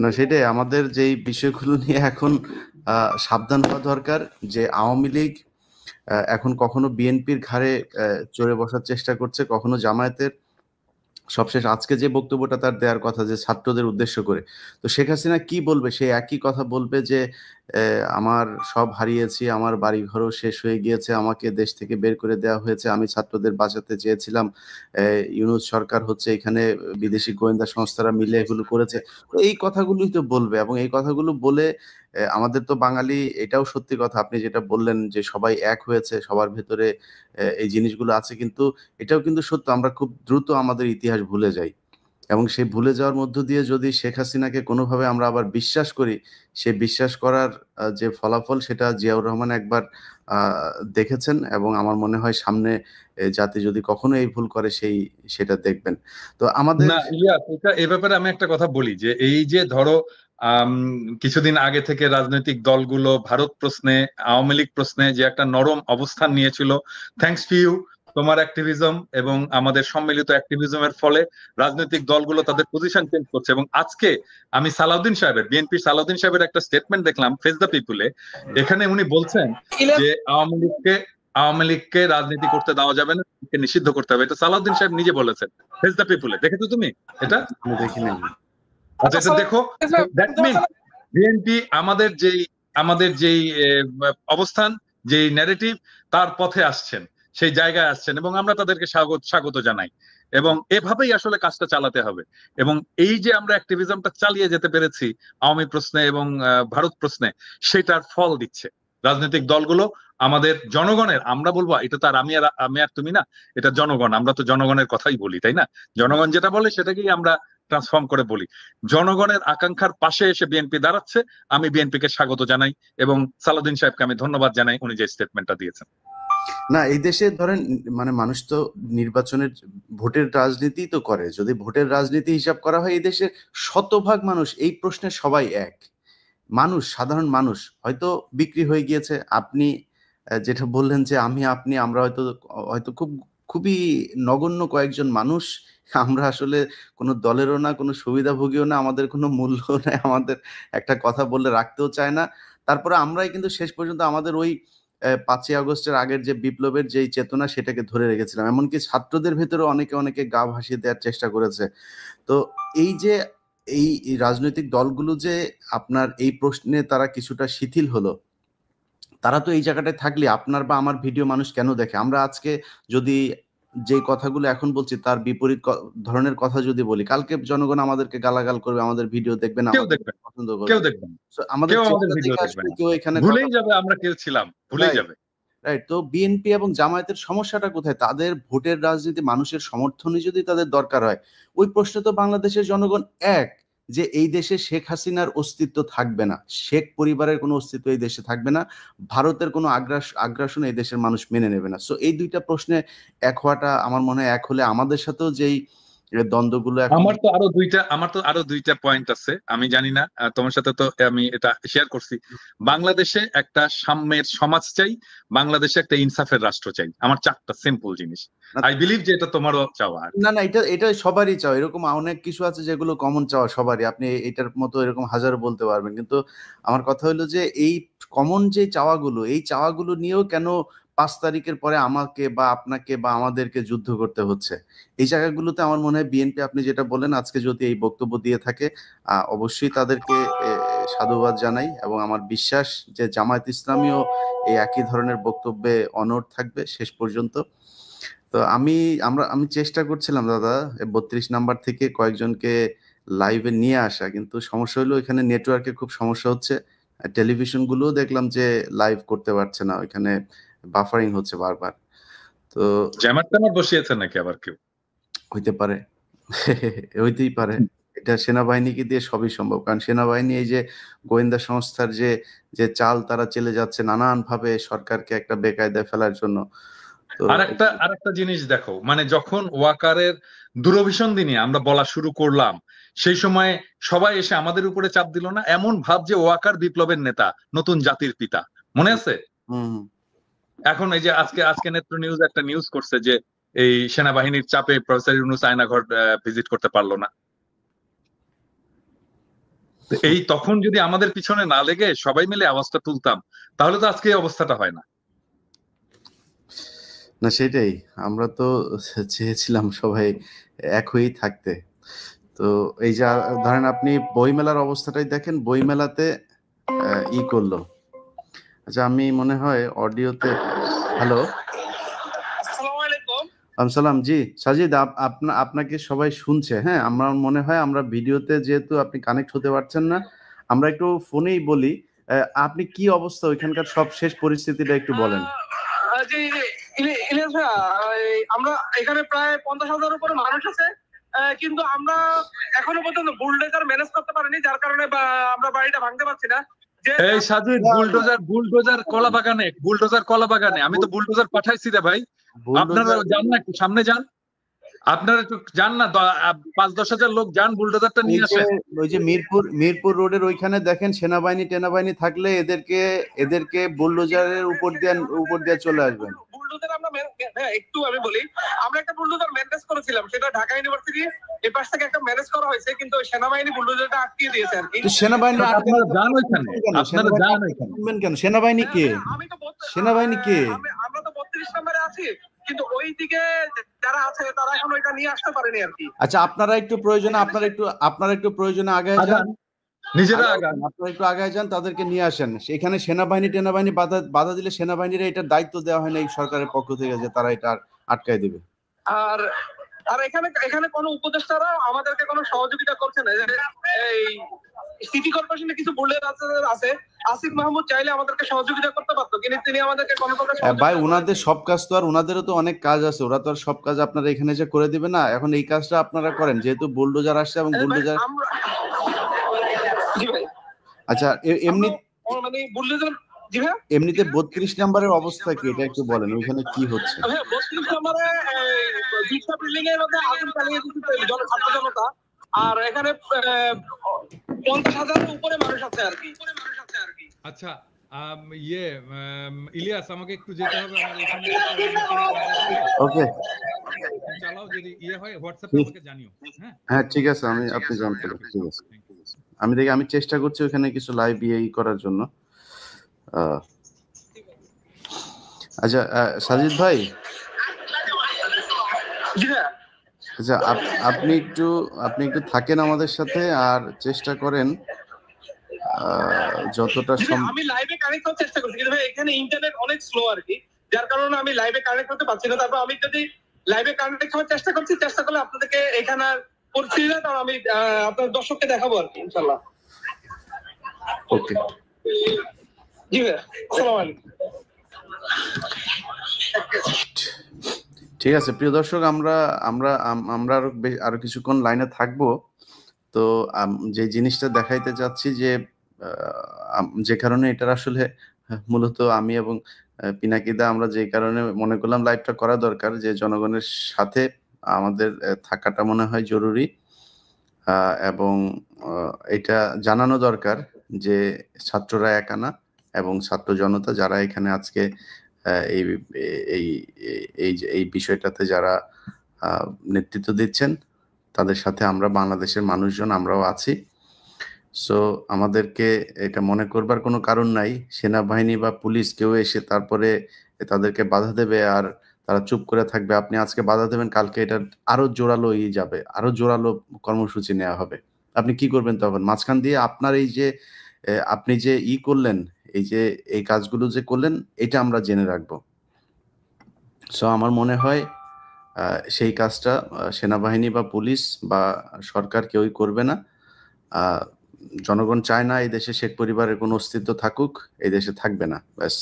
না, সেটাই আমাদের যেই বিষয়গুলো নিয়ে এখন সাবধান হওয়া দরকার, যে আওয়ামী লীগ এখন কখনো বিএনপির ঘাড়ে চড়ে বসার চেষ্টা করছে, কখনো জামায়াতের। সবশেষ আজকে যে বক্তব্যটা তার দেওয়ার কথা যে ছাত্রদের উদ্দেশ্য করে, তো শেখ হাসিনা কি বলবে? সে একই কথা বলবে যে আমার সব হারিয়েছি, আমার বাড়িঘরও শেষ হয়ে গিয়েছে, আমাকে দেশ থেকে বের করে দেওয়া হয়েছে, আমি ছাত্রদের বাঁচাতে চেয়েছিলাম, ইউনূস সরকার হচ্ছে এখানে বিদেশি গোয়েন্দা সংস্থারা মিলে এগুলো করেছে। তো এই কথাগুলোই তো বলবে, এবং এই কথাগুলো বলে আমাদের তো বাঙালি, এটাও সত্যি কথা আপনি যেটা বললেন যে সবাই এক হয়েছে, সবার ভেতরে এই জিনিসগুলো আছে, কিন্তু এটাও কিন্তু সত্য, আমরা খুব দ্রুত আমাদের ইতিহাস ভুলে যাই। এবং সেই ভুলে যাওয়ার মধ্য দিয়ে যদি শেখ হাসিনাকে কোনোভাবে আমরা আবার বিশ্বাস করি, সে বিশ্বাস করার যে ফলাফল, সেটা জিয়াউর রহমান একবার দেখেছেন, এবং আমার মনে হয় সামনে জাতি যদি কখনো এই ভুল করে সেটা দেখবেন। তো আমাদের না ইলিয়াস, এটা এ ব্যাপারে আমি একটা কথা বলি যে এই যে ধরো আম, কিছুদিন আগে থেকে রাজনৈতিক দলগুলো ভারত প্রশ্নে, আওয়ামী লীগ প্রশ্নে যে একটা নরম অবস্থান নিয়েছিল, থ্যাঙ্কস টু ইউ, তোমার অ্যাক্টিভিজম এবং আমাদের সম্মিলিত অ্যাক্টিভিজমের ফলে রাজনৈতিক দলগুলো তাদের পজিশন চেঞ্জ করছে। এবং আজকে আমি সালাউদ্দিন সাহেবের, বিএনপির সালাউদ্দিন সাহেবের একটা স্টেটমেন্ট দেখলাম ফেস দ্য পিপুলে। এখানে উনি বলছেন যে আওয়ামী লীগকে রাজনীতি করতে দেওয়া যাবে না, একে নিষিদ্ধ করতে হবে। এটা সালাউদ্দিন সাহেব নিজে বলেছেন ফেস দ্য পিপুলে। দেখেছো তুমি এটা? আমি দেখি নাই। আচ্ছা, এটা দেখো। দ্যাট মিন বিএনপি আমাদের যেই অবস্থান, যেই ন্যারেটিভ, তার পথে আসছেন, সেই জায়গায় আসছেন, এবং আমরা তাদেরকে স্বাগত স্বাগত জানাই। এবং এভাবেই আসলে কাজটা চালাতে হবে। এবং এই যে আমরা অ্যাক্টিভিজমটা চালিয়ে যেতে পেরেছি আওয়ামী প্রশ্নে এবং ভারত প্রশ্নে, সেটার ফল দিচ্ছে রাজনৈতিক দলগুলো। আমাদের জনগণের, আমরা বলবো এটা তো আর আমি আর তুমি না, এটা জনগণ, আমরা তো জনগণের কথাই বলি, তাই না? জনগণ যেটা বলে সেটাকেই আমরা ট্রান্সফর্ম করে বলি। জনগণের আকাঙ্ক্ষার পাশে এসে বিএনপি দাঁড়াচ্ছে। আমি বিএনপিকে স্বাগত জানাই এবং সালাউদ্দিন সাহেবকে আমি ধন্যবাদ জানাই, উনি যে স্টেটমেন্টটা দিয়েছেন। না, এই দেশে ধরেন মানে মানুষ তো নির্বাচনের ভোটের রাজনীতি তো করে, যদি ভোটের রাজনীতি হিসাব করা হয়, এই দেশের শতভাগ মানুষ এই প্রশ্নে সবাই এক। মানুষ, সাধারণ মানুষ হয়তো বিক্রি হয়ে গিয়েছে। আপনি যেটা বললেন যে আমি আপনি, আমরা হয়তো হয়তো খুবই নগণ্য কয়েকজন মানুষ, আমরা আসলে কোনো দলেরও না, কোনো সুবিধাভোগীও না, আমাদের কোনো মূল্য নেই, আমাদের একটা কথা বললে রাখতেও চায় না। তারপরে আমরাই কিন্তু শেষ পর্যন্ত আমাদের ওই 5ই আগস্টের আগের যে বিপ্লবের যেই চেতনা, সেটাকে ধরে রেখেছিলাম, এমনকি ছাত্রদের ভেতরে অনেকে অনেকে গা ভাসিয়ে দেওয়ার চেষ্টা করেছে। তো এই যে এই রাজনৈতিক দলগুলো যে আপনার এই প্রশ্নে তারা কিছুটা শিথিল হলো, তারা তো এই জায়গাটায় থাকলে আপনার বা আমার ভিডিও মানুষ কেন দেখে? আমরা আজকে যদি যে কথাগুলো এখন বলছি তার বিপরীত ধরনের কথা যদি বলি, কালকে জনগণ আমাদেরকে গালাগাল করবে, আমাদের ভিডিও দেখবে না, কেউ আমাদের দেখবেন, পছন্দ কেউ করবে। দেখবেন, So, আমাদের কেউ আমাদের চেহারা ভিডিও দেখে দেখবেন আসলে না, কেউ এখানে কথা ভুলেই যাবে বলবে। আমরা কেউ ছিলাম, ভুলেই রাইট, যাবে। রাইট। তো বিএনপি এবং জামায়াতের সমস্যাটা কোথায়? তাদের ভোটের রাজনীতি, মানুষের সমর্থনই যদি তাদের দরকার হয়, ওই প্রশ্নে তো বাংলাদেশের জনগণ এক, যে এই দেশে শেখ হাসিনার অস্তিত্ব থাকবে না, শেখ পরিবারের কোনো অস্তিত্ব এই দেশে থাকবে না, ভারতের কোনো আগ্রাসন এই দেশের মানুষ মেনে নেবে না। সো এই দুইটা প্রশ্নে এক হওয়াটা আমার মনে হয়, এক হলে আমাদের সাথেও যেই দ্বন্দ্বগুলো এখন। আমার তো আরো দুইটা পয়েন্ট আছে, আমি জানি না, তোমার সাথে তো আমি এটা শেয়ার করছি। বাংলাদেশে একটা সাম্যের সমাজ চাই, বাংলাদেশে একটা ইনসাফের রাষ্ট্র চাই। আমার চারটা সিম্পল জিনিস। আই বিলিভ যে এটা তোমারও চাওয়া আর কি। না, না, এটা এটা সবারই চাও, এরকম অনেক কিছু আছে যেগুলো কমন চাওয়া সবারই, আপনি এটার মতো এরকম হাজারো বলতে পারবেন, কিন্তু আমার কথা হলো যে এই কমন যে চাওয়াগুলো, এই চাওয়াগুলো নিয়েও কেন 5 তারিখের পরে আমাকে বা আপনাকে বা আমাদেরকে যুদ্ধ করতে হচ্ছে? এই জায়গাগুলোতে আমার মনে হয় বিএনপি, আপনি যেটা বললেন, আজকে যদি এই বক্তব্য দিয়ে থাকে, অবশ্যই তাদেরকে সাধুবাদ জানাই, এবং আমার বিশ্বাস যে জামায়াত ইসলামীও এই একই ধরনের বক্তব্যে অনড় থাকবে শেষ পর্যন্ত। তো আমি চেষ্টা করছিলাম দাদা 32 নাম্বার থেকে কয়েকজনকে লাইভে নিয়ে আসা, কিন্তু সমস্যা হলো এখানে নেটওয়ার্কের খুব সমস্যা হচ্ছে। টেলিভিশন গুলোও দেখলাম যে লাইভ করতে পারছে না, ওইখানে বাফারিং হচ্ছে বারবার। তো জ্যামার ট্যামার বসিয়েছে নাকি আবার কেউ? হইতে পারে, হইতেই পারে। এটা সেনাবাহিনীকে দিয়ে সবই সম্ভব, কারণ সেনাবাহিনী এই যে গোয়েন্দা সংস্থার যে যে চাল তারা চেলে যাচ্ছে নানান ভাবে সরকারকে একটা বেকায়দায় ফেলার জন্য। তো আরেকটা জিনিস দেখো, মানে যখন ওয়াকারের দূরভিসন্ধি নিয়ে আমরা বলা শুরু করলাম, সেই সময় সবাই এসে আমাদের উপরে চাপ দিল না? এমন ভাব যে ওয়াকার বিপ্লবের নেতা, নতুন জাতির পিতা, মনে আছে? হুম। এখন এই যে আজকে আজকে নেত্র নিউজ একটা নিউজ করছে যে এই সেনাবাহিনীর চাপে প্রফেসর ইউনূস আয়নাঘর ভিজিট করতে পারলো না। এই তখন যদি আমাদের পিছনে না লেগে সবাই মিলে আওয়াজটা তুলতাম, তাহলে তো আজকে এই অবস্থাটা হয় না। না সেটাই, আমরা তো চেয়েছিলাম সবাই এক হয়েই থাকতে। তো এই যে ধরেন আপনি বইমেলার অবস্থাটাই দেখেন, বইমেলাতে ই করলো। আচ্ছা আমি মনে হয় অডিওতে, হ্যালো সালাম, জি সাজিদ, আপনাকে সবাই শুনছে। হ্যাঁ, আমার মনে হয় আমরা ভিডিওতে যেহেতু আপনি কানেক্ট হতে পারছেন না, আমরা একটু ফোনেই বলি। আপনি কি অবস্থা ওইখানকার সব শেষ পরিস্থিতিটা একটু বলেন। আমরা এখানে প্রায় 50,000 উপরে মানুষ আছে, কিন্তু আমরা এখনো পর্যন্ত বুলডোজার ম্যানেজ করতে পারিনি, যার কারণে আমরা বাড়িটা ভাঙতে পারছি না। এই সাজিদ, বুলডোজার কলা বাগানে আমি তো বুলডোজার পাঠাইছি রে ভাই। আপনারা যান না, একটু সামনে যান, আপনারা একটু যান না, 5-10 হাজার লোক যান, বুলডোজারটা নিয়ে আসেন। ওই যে মিরপুর রোডের ওইখানে দেখেন সেনাবাহিনী থাকলে এদেরকে বুলডোজারের উপর দিয়ে চলে আসবেন। একটু আমি বলি, আমরা একটা বুলডোজার ম্যানেজ করেছিলাম, সেটা ঢাকা ইউনিভার্সিটি এই পাশ থেকে একটা ম্যানেজ করা হয়েছে, কিন্তু সেনাবাহিনী বুলডোজারটা আটকিয়ে দিয়েছে আর কি। সেনাবাহিনী আপনারা যান ওইখানে, কেন? সেনাবাহিনী কে? সেনাবাহিনী কে? আমরা তো 32 নম্বরে আছি, কিন্তু ওই দিকে যারা আছে তারা এখন ওইটা নিয়ে আসতে পারেনি আর কি। আচ্ছা আপনারা একটু প্রয়োজনে আগে যান, নিজেরা আগান, আপনারা একটু আগে যান, তাদেরকে নিয়ে আসেন। সেখানে সেনাবাহিনী বাধা দিলে সেনাবাহিনীর এটার দায়িত্ব দেওয়া হয় না এই সরকারের পক্ষ থেকে যে তারা এটা আটকায় দেবে। আর এখানে কোনো উপদেষ্টারা আমাদেরকে কোনো সহযোগিতা করছে না। এই সিটি কর্পোরেশনে কিছু বুলেট আছে, আসিফ মাহমুদ চাইলে আমাদেরকে সহযোগিতা করতে পারতো, কিন্তু তিনি আমাদেরকে কোনো প্রকার ভাই ওনাদের সব কাজ তো আর ওনাদেরও তো অনেক কাজ আছে, ওরা তো আর সব কাজ আপনারা এখানে যে করে দিবে না। এখন এই কাজটা আপনারা করেন, যেহেতু বুলডোজার আসছে এবং বুলডোজার। আচ্ছা এমনি মানে বুলডোজার এমনিতে 32 নম্বরের অবস্থা কি, এটা একটু বলেন, ওইখানে কি হচ্ছে? 32 নম্বরে বিল্ডিং এর মধ্যে আগুন চালিয়ে দিচ্ছে জনতা, আর এখানে 50,000 উপরে মানুষ আছে আর কি। আচ্ছা ইলিয়াস, আমাকে একটু যেতে হবে, আমার এখানে ওকে চালাও, যদি হয় হোয়াটসঅ্যাপে আমাকে জানিও। হ্যাঁ ঠিক আছে, আপনি জানতে পারেন, ঠিক আছে। আমি চেষ্টা করছি ওখানে কিছু লাইভ করার জন্য। আচ্ছা সাজিদ ভাই, আচ্ছা আপনি একটু থাকেন আমাদের সাথে আর চেষ্টা করেন যতটা সম্ভব। আমি লাইভে কানেক্ট হওয়ার চেষ্টা করছি, কিন্তু ভাই এখানে ইন্টারনেট অনেক স্লো আর কি, যার কারণে আমি লাইভে কানেক্ট হতে পারছি না। তারপর আমি যদি লাইভে কানেক্ট হওয়ার চেষ্টা করলে আপনাদেরকে এখানে পরিস্থিতিটা আমি আপনার দর্শককে দেখাবো আর কি, ইনশাআল্লাহ। ওকে জি ভাই, আসসালামু আলাইকুম। ঠিক আছে প্রিয় দর্শক, আমরা আরো কিছুক্ষণ লাইনে থাকবো। তো যে জিনিসটা দেখাইতে যাচ্ছি যে কারণে এটার আসলে মূলত আমি এবং পিনাকিদা আমরা যে কারণে মনে করলাম লাইভটা করা দরকার, যে জনগণের সাথে আমাদের থাকাটা মনে হয় জরুরি, এবং এটা জানানো দরকার যে ছাত্ররা একা না, এবং ছাত্র জনতা যারা এখানে আজকে এই বিষয়টাতে যারা নেতৃত্ব দিচ্ছেন, তাদের সাথে আমরা বাংলাদেশের মানুষজন আমরাও আছি। সো আমাদেরকে এটা মনে করবার কোনো কারণ নাই সেনাবাহিনী বা পুলিশ কেউ এসে তারপরে তাদেরকে বাধা দেবে আর তারা চুপ করে থাকবে। আপনি আজকে বাধা দেবেন, কালকে এটা আরো জোরালো যাবে, আরো জোরালো কর্মসূচি নেওয়া হবে। আপনি কি করবেন তখন? মাঝখান দিয়ে আপনার এই যে আপনি যে করলেন, এই কাজগুলো যে করলেন, এটা আমরা জেনে রাখবো। সো আমার মনে হয় সেই কাজটা সেনাবাহিনী বা পুলিশ বা সরকার কেউই করবে না। জনগণ চায় না এই দেশে শেখ পরিবারের কোনো অস্তিত্ব থাকুক, এই দেশে থাকবে না, ব্যাস।